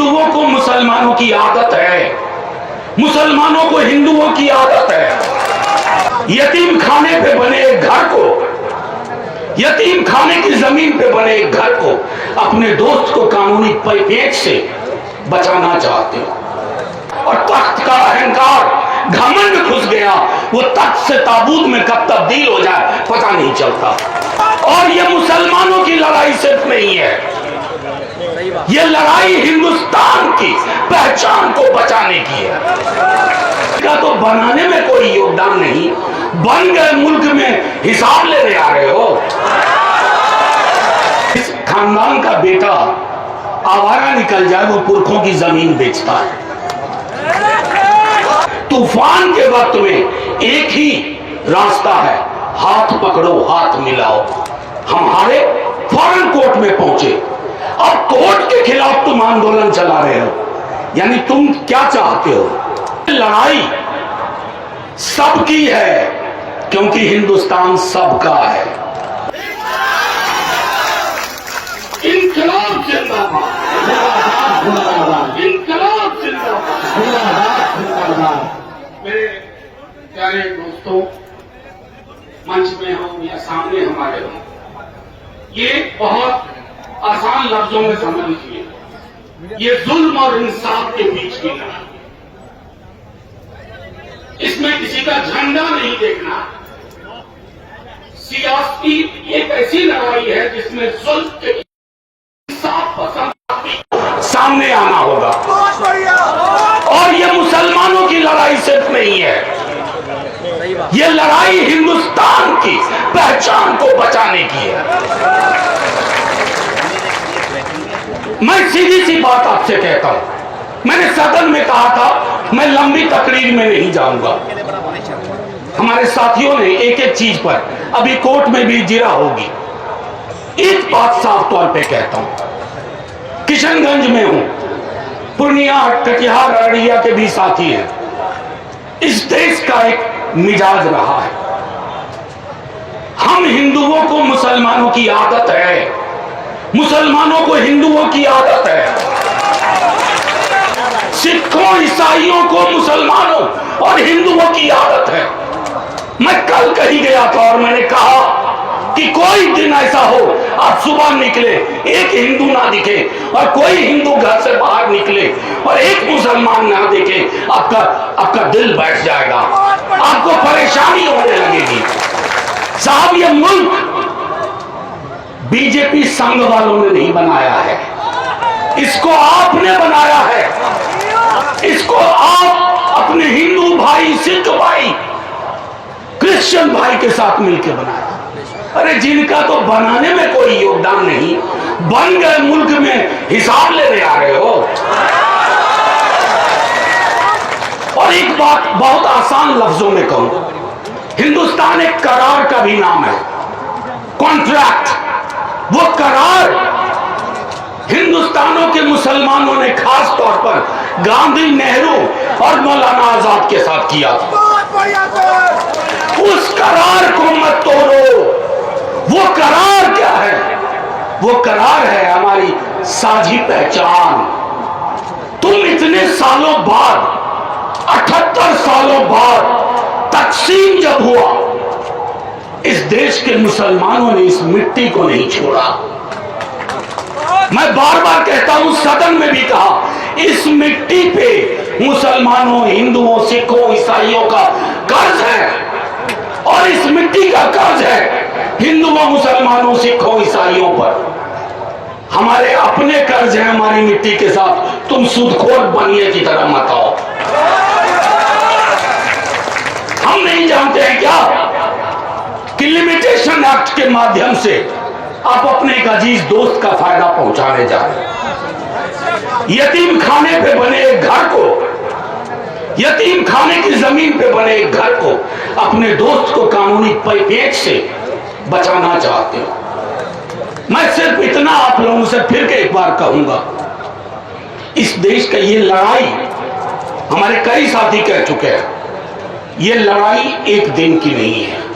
हिंदुओं को मुसलमानों की आदत है, मुसलमानों को हिंदुओं की आदत है। यतीम खाने पे बने एक घर को, यतीम खाने की जमीन पे बने एक घर को अपने दोस्त को कानूनी पेच से बचाना चाहते हो। और तख्त का अहंकार, घमंड घुस गया, वो तख्त से ताबूत में कब तब्दील हो जाए पता नहीं चलता। और ये मुसलमानों की लड़ाई सिर्फ नहीं है, ये लड़ाई हिंदुस्तान की पहचान को बचाने की है। का तो बनाने में कोई योगदान नहीं, बन गए मुल्क में हिसाब लेने आ रहे हो। इस खानदान का बेटा आवारा निकल जाए वो पुरखों की जमीन बेचता है। तूफान के वक्त में एक ही रास्ता है, हाथ पकड़ो हाथ मिलाओ। हम हारे, फौरन कोर्ट में पहुंचे। अब कोर्ट के खिलाफ तुम आंदोलन चला रहे हो, यानी तुम क्या चाहते हो? लड़ाई सबकी है क्योंकि हिंदुस्तान सबका है। इंकलाब जिंदाबाद, इंकलाब जिंदाबाद। मेरे प्यारे दोस्तों, मंच में हो या सामने हमारे हो, ये बहुत आसान लफ्जों में समझ लीजिए, ये जुल्म और इंसाफ के बीच की लड़ाई। इसमें किसी का झंडा नहीं देखना। सियासी एक ऐसी लड़ाई है जिसमें जुल्म के इंसाफ पसंद सामने आना होगा। और ये मुसलमानों की लड़ाई सिर्फ नहीं है, ये लड़ाई हिंदुस्तान की पहचान को बचाने की है। मैं सीधी सी बात आपसे कहता हूं, मैंने सदन में कहा था मैं लंबी तकरीर में नहीं जाऊंगा। हमारे साथियों ने एक एक चीज पर अभी कोर्ट में भी जिरा होगी। एक बात साफ तौर पे कहता हूं, किशनगंज में हूं, पूर्णिया, कटिहार, अररिया के भी साथी हैं। इस देश का एक मिजाज रहा है, हम हिंदुओं को मुसलमानों की आदत है, मुसलमानों को हिंदुओं की आदत है। सिखों ईसाइयों को मुसलमानों और हिंदुओं की आदत है। मैं कल कहीं गया था और मैंने कहा कि कोई दिन ऐसा हो आप सुबह निकले एक हिंदू ना दिखे और कोई हिंदू घर से बाहर निकले और एक मुसलमान ना दिखे, आपका दिल बैठ जाएगा, आपको परेशानी होने लगेगी। साहब, ये मुल्क बीजेपी संघ वालों ने नहीं बनाया है, इसको आपने बनाया है। इसको आप अपने हिंदू भाई, सिख भाई, क्रिश्चियन भाई के साथ मिलकर बनाया। अरे जिनका तो बनाने में कोई योगदान नहीं, बन गए मुल्क में हिसाब लेने आ रहे हो। और एक बात बहुत आसान लफ्जों में कहूं, हिंदुस्तान एक करार का भी नाम है, कॉन्ट्रैक्ट। वो करार हिंदुस्तानों के मुसलमानों ने खास तौर पर गांधी, नेहरू और मौलाना आजाद के साथ किया था। उस करार को मत तोड़ो। वो करार क्या है? वो करार है हमारी साझी पहचान। तुम इतने सालों बाद, 78 सालों बाद तकसीम जब हुआ, इस देश के मुसलमानों ने इस मिट्टी को नहीं छोड़ा। मैं बार बार कहता हूं, सदन में भी कहा, इस मिट्टी पे मुसलमानों, हिंदुओं, सिखों, ईसाइयों का कर्ज है। और इस मिट्टी का कर्ज है हिंदुओं, मुसलमानों, सिखों, ईसाइयों पर। हमारे अपने कर्ज है हमारी मिट्टी के साथ। तुम सूदखोर बनिए की तरह मत आओ। हम नहीं जानते हैं क्या कि लिमिटेशन एक्ट के माध्यम से आप अपने एक अजीज दोस्त का फायदा पहुंचाने जा रहे हैं। यतीम खाने पे बने एक घर को, यतीम खाने की जमीन पे बने एक घर को अपने दोस्त को कानूनी पेच से बचाना चाहते हो। मैं सिर्फ इतना आप लोगों से फिर के एक बार कहूंगा, इस देश का ये लड़ाई, हमारे कई साथी कह चुके हैं, ये लड़ाई एक दिन की नहीं है।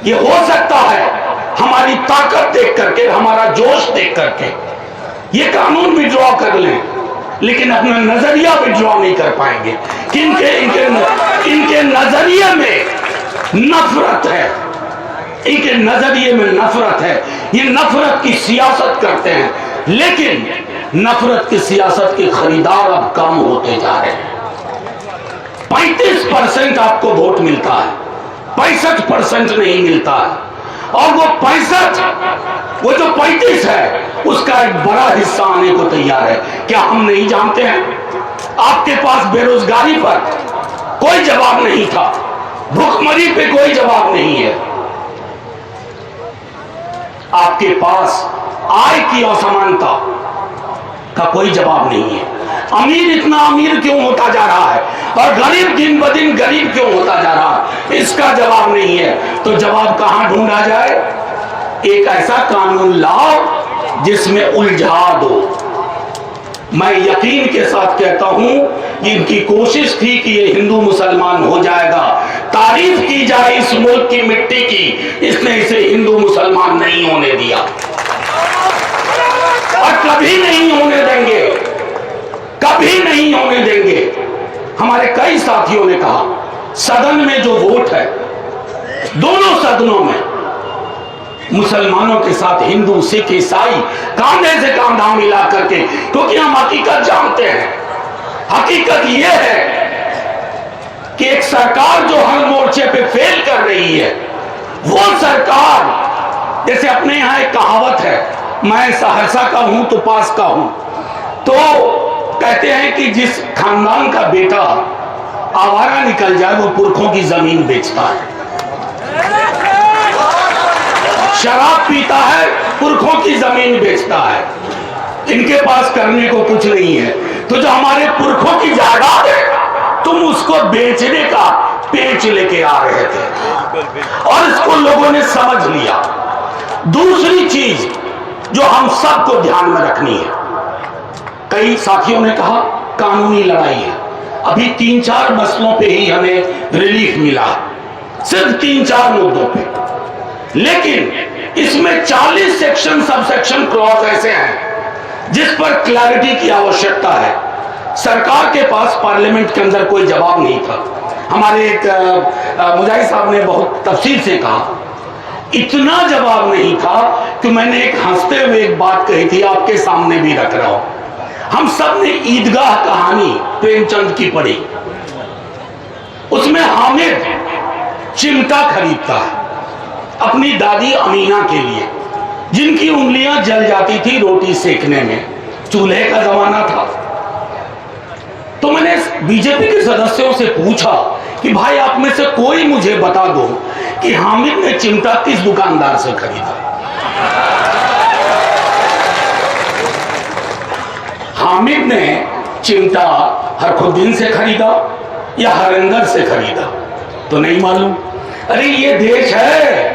ये हो सकता है हमारी ताकत देख करके, हमारा जोश देख करके ये कानून विड्रॉ कर लें, लेकिन अपना नजरिया विड्रॉ नहीं कर पाएंगे कि इनके नजरिए में नफरत है, इनके नजरिए में नफरत है। ये नफरत की सियासत करते हैं, लेकिन नफरत की सियासत के खरीदार अब कम होते जा रहे हैं। 35% आपको वोट मिलता है, 65% नहीं मिलता है। और वो 35 है, उसका एक बड़ा हिस्सा आने को तैयार है। क्या हम नहीं जानते हैं? आपके पास बेरोजगारी पर कोई जवाब नहीं था, भुखमरी पे कोई जवाब नहीं है, आपके पास आय की असमानता का कोई जवाब नहीं है। अमीर इतना अमीर क्यों होता जा रहा है और गरीब दिन ब दिन गरीब क्यों होता जा रहा है, इसका जवाब नहीं है। तो जवाब कहां ढूंढा जाए? एक ऐसा कानून लाओ जिसमें उलझा दो। मैं यकीन के साथ कहता हूं, इनकी कोशिश थी कि ये हिंदू मुसलमान हो जाएगा, तारीफ की जाए इस मुल्क की मिट्टी की, इसने इसे हिंदू मुसलमान नहीं होने दिया और कभी नहीं होने देंगे, कभी नहीं होने देंगे। हमारे कई साथियों ने कहा, सदन में जो वोट है, दोनों सदनों में मुसलमानों के साथ हिंदू, सिख, ईसाई कांधे से कांधा मिला करके, क्योंकि हम हकीकत जानते हैं। हकीकत यह है कि एक सरकार जो हर मोर्चे पे फेल कर रही है, वो सरकार, जैसे अपने यहां एक कहावत है, मैं सहरसा का हूं तो पास का हूं, तो कहते हैं कि जिस खानदान का बेटा आवारा निकल जाए वो पुरखों की जमीन बेचता है, शराब पीता है, पुरखों की जमीन बेचता है, इनके पास करने को कुछ नहीं है। तो जो हमारे पुरखों की जायदाद है, तुम उसको बेचने का पेच लेके आ रहे थे और इसको लोगों ने समझ लिया। दूसरी चीज जो हम सबको ध्यान में रखनी है, कई साथियों ने कहा कानूनी लड़ाई है, अभी 3-4 मसलों पे ही हमें रिलीफ मिला, सिर्फ 3-4 मुद्दों पे, लेकिन इसमें 40 सेक्शन, सब सेक्शन, क्लॉज ऐसे हैं जिस पर क्लैरिटी की आवश्यकता है। सरकार के पास पार्लियामेंट के अंदर कोई जवाब नहीं था। हमारे एक मुजाहिद साहब ने बहुत तफसील से कहा, इतना जवाब नहीं था कि मैंने एक हंसते हुए एक बात कही थी, आपके सामने भी रख रहा हूं। हम सब ने ईदगाह कहानी प्रेमचंद की पढ़ी, उसमें हामिद चिमटा खरीदता है अपनी दादी अमीना के लिए, जिनकी उंगलियां जल जाती थी रोटी सेकने में, चूल्हे का जमाना था। तो मैंने बीजेपी के सदस्यों से पूछा कि भाई आप में से कोई मुझे बता दो कि हामिद ने चिमटा किस दुकानदार से खरीदा। हामिद ने चिमटा हरखुद्दीन से खरीदा या हरिंदर से खरीदा तो नहीं मालूम। अरे ये देश है,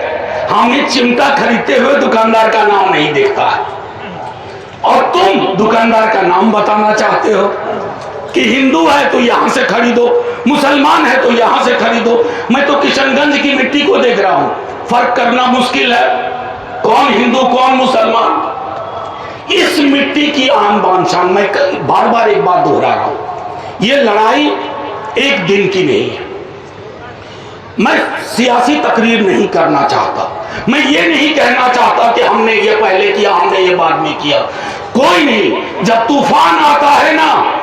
हामिद चिमटा खरीदते हुए दुकानदार का नाम नहीं देखता है, और तुम दुकानदार का नाम बताना चाहते हो कि हिंदू है तो यहां से खरीदो, मुसलमान है तो यहां से खरीदो। मैं तो किशनगंज की मिट्टी को देख रहा हूं, फर्क करना मुश्किल है, कौन हिंदू कौन मुसलमान। इस मिट्टी की आन बान शान, मैं बार बार एक बात दोहरा रहा हूं, यह लड़ाई एक दिन की नहीं है। मैं सियासी तकरीर नहीं करना चाहता, मैं ये नहीं कहना चाहता कि हमने ये पहले किया, हमने ये बाद में किया, कोई नहीं। जब तूफान आता है ना,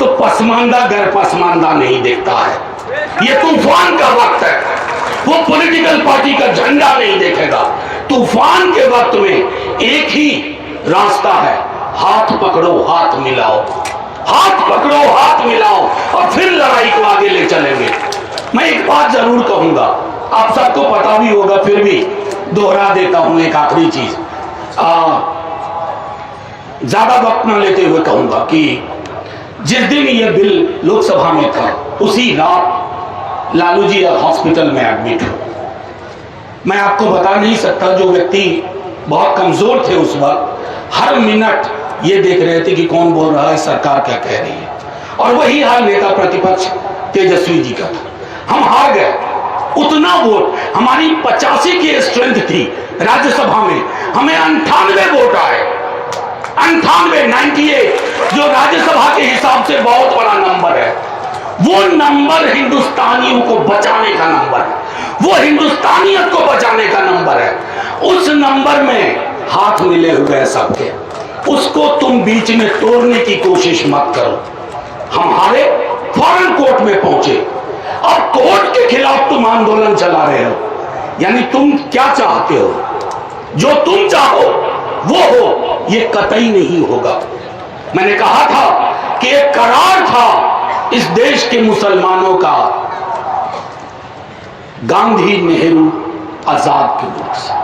तो पसमानदा घर पसमानदा नहीं देखता है। ये तूफान का वक्त है, वो पॉलिटिकल पार्टी का झंडा नहीं देखेगा। तूफान के वक्त में एक ही रास्ता है, हाथ पकड़ो हाथ मिलाओ, हाथ पकड़ो हाथ मिलाओ, और फिर लड़ाई को आगे ले चलेंगे। मैं एक बात जरूर कहूंगा, आप सबको पता भी होगा, फिर भी दोहरा देता हूं एक आखिरी चीज, ज्यादा वक्त न लेते हुए कहूंगा कि जिस दिन ये बिल लोकसभा में था, उसी रात लालू जी हॉस्पिटल में एडमिट हो। मैं आपको बता नहीं सकता, जो व्यक्ति बहुत कमजोर थे उस वक्त, हर मिनट ये देख रहे थे कि कौन बोल रहा है, सरकार क्या कह रही है। और वही हाल नेता प्रतिपक्ष तेजस्वी जी का था। हम हार गए, उतना वोट, हमारी 85 की स्ट्रेंथ थी राज्यसभा में, हमें 98 वोट आए, 98, 98 जो राज्यसभा के हिसाब से बहुत बड़ा नंबर है, वो नंबर हिंदुस्तानियों को बचाने का नंबर है, वो हिंदुस्तानियत को बचाने का नंबर है। उस नंबर में हाथ मिले हुए हैं सबके, उसको तुम बीच में तोड़ने की कोशिश मत करो। हम हारे, फौरन कोर्ट में पहुंचे, अब कोर्ट के खिलाफ तुम आंदोलन चला रहे हो, यानी तुम क्या चाहते हो? जो तुम चाहो वो हो, ये कतई नहीं होगा। मैंने कहा था कि एक करार था इस देश के मुसलमानों का, गांधी, नेहरू, आजाद के मुल्क से,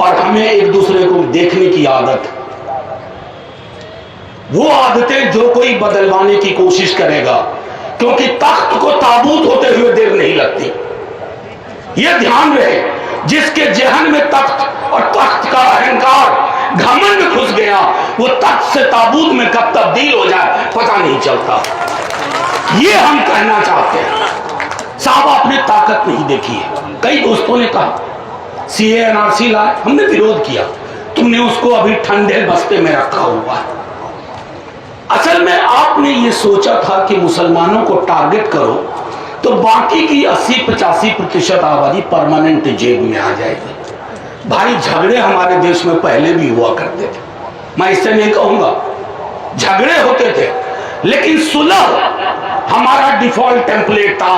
और हमें एक दूसरे को देखने की आदत, वो आदतें जो कोई बदलवाने की कोशिश करेगा, क्योंकि तख्त को ताबूत होते हुए देर नहीं लगती। यह ध्यान रहे, जिसके जहन में तख्त और तख्त का अहंकार, घमंड घुस गया, वो तख्त से ताबूत में कब तब्दील हो जाए पता नहीं चलता। ये हम कहना चाहते हैं। साहब, आपने ताकत नहीं देखी है। कई दोस्तों ने कहा सीए एनआरसी लाए, हमने विरोध किया, तुमने उसको अभी ठंडे बस्ते में रखा हुआ है। असल में आपने ये सोचा था कि मुसलमानों को टारगेट करो तो बाकी की 80-85% आबादी परमानेंट जेब में आ जाएगी। भाई, झगड़े हमारे देश में पहले भी हुआ करते थे, मैं इससे नहीं कहूंगा, झगड़े होते थे, लेकिन सुलह हमारा डिफॉल्ट टेम्पलेट था।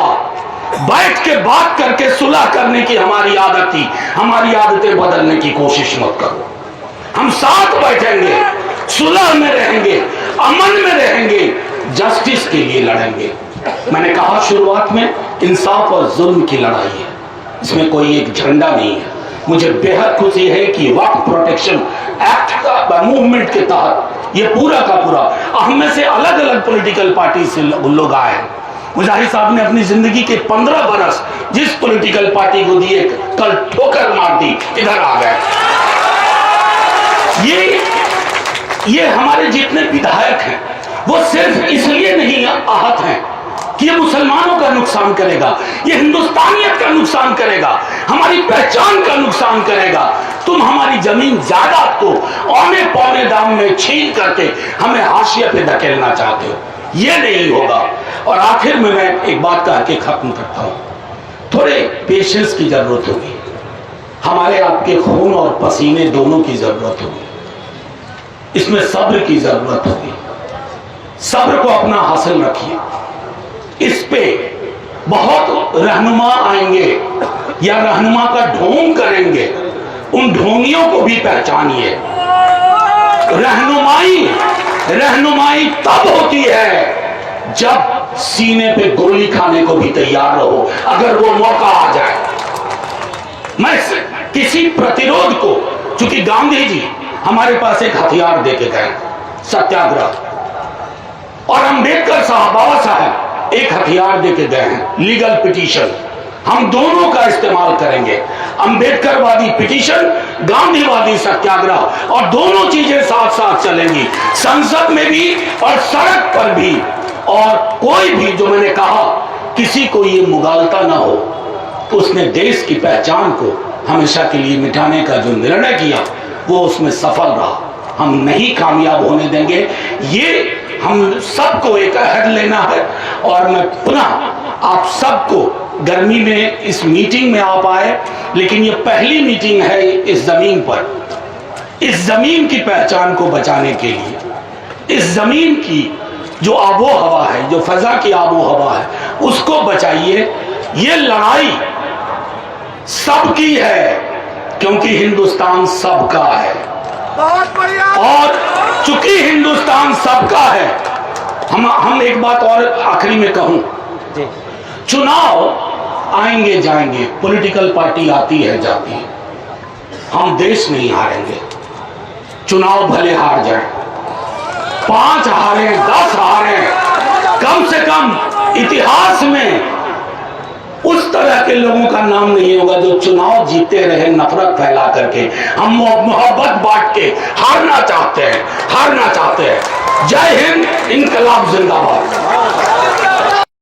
बैठ के बात करके सुलह करने की हमारी आदत थी। हमारी आदतें बदलने की कोशिश मत करो। हम साथ बैठेंगे, सुलह में रहेंगे, अमन में रहेंगे, जस्टिस के लिए लड़ेंगे। मैंने कहा शुरुआत में, इंसाफ और जुल्म की लड़ाई है, इसमें कोई एक झंडा नहीं है। मुझे बेहद खुशी है कि वक्फ प्रोटेक्शन एक्ट का मूवमेंट के तहत ये पूरा का पूरा, हम में से अलग अलग पॉलिटिकल पार्टी से लोग आए हैं। मुजाहिद साहब ने अपनी जिंदगी के 15 बरस जिस पॉलिटिकल पार्टी को दिए, कल ठोकर मार दी, इधर आ गए। ये हमारे जितने विधायक हैं वो सिर्फ इसलिए नहीं आहत हैं कि ये मुसलमानों का नुकसान करेगा, ये हिंदुस्तानियत का नुकसान करेगा, हमारी पहचान का नुकसान करेगा। तुम हमारी जमीन जायदाद को औने पौने दाम में छीन करके हमें हाशिए पे धकेलना चाहते हो, ये नहीं होगा। और आखिर में मैं एक बात कह के खत्म करता हूं, थोड़े पेशेंस की जरूरत होगी, हमारे आपके खून और पसीने दोनों की जरूरत होगी, इसमें सब्र की जरूरत होगी। सब्र को अपना हासिल रखिए। इस पे बहुत रहनुमा आएंगे या रहनुमा का ढोंग करेंगे, उन ढोंगियों को भी पहचानिए। रहनुमाई तब होती है जब सीने पे गोली खाने को भी तैयार रहो, अगर वो मौका आ जाए। मैं किसी प्रतिरोध को, चूंकि गांधी जी हमारे पास एक हथियार देके गए, सत्याग्रह, और अंबेडकर साहब, बाबा साहब एक हथियार देके गए हैं, लीगल पिटीशन। हम दोनों का इस्तेमाल करेंगे, अंबेडकरवादी पिटीशन, गांधीवादी सत्याग्रह, और दोनों चीजें साथ साथ चलेंगी, संसद में भी और सड़क पर भी। और कोई भी, जो मैंने कहा, किसी को ये मुगालता ना हो, तो उसने देश की पहचान को हमेशा के लिए मिटाने का जो निर्णय किया वो उसमें सफल रहा। हम नहीं कामयाब होने देंगे, ये हम सबको एक अहद लेना है। और मैं पुनः आप सबको, गर्मी में इस मीटिंग में आप आए, लेकिन ये पहली मीटिंग है इस जमीन पर, इस जमीन की पहचान को बचाने के लिए, इस जमीन की जो आबो हवा है, जो फजा की आबो हवा है, उसको बचाइए। ये लड़ाई सबकी है, क्योंकि हिंदुस्तान सबका है। और चूंकि हिंदुस्तान सबका है, हम एक बात और आखिरी में कहूं, चुनाव आएंगे जाएंगे, पॉलिटिकल पार्टी आती है जाती है, हम देश नहीं हारेंगे। चुनाव भले हार जाए, 5 हारे, 10 हारे, कम से कम इतिहास में उस तरह के लोगों का नाम नहीं होगा जो चुनाव जीते रहे नफरत फैला करके। हम मोहब्बत बांट के हारना चाहते हैं। जय हिंद, इनकलाब जिंदाबाद।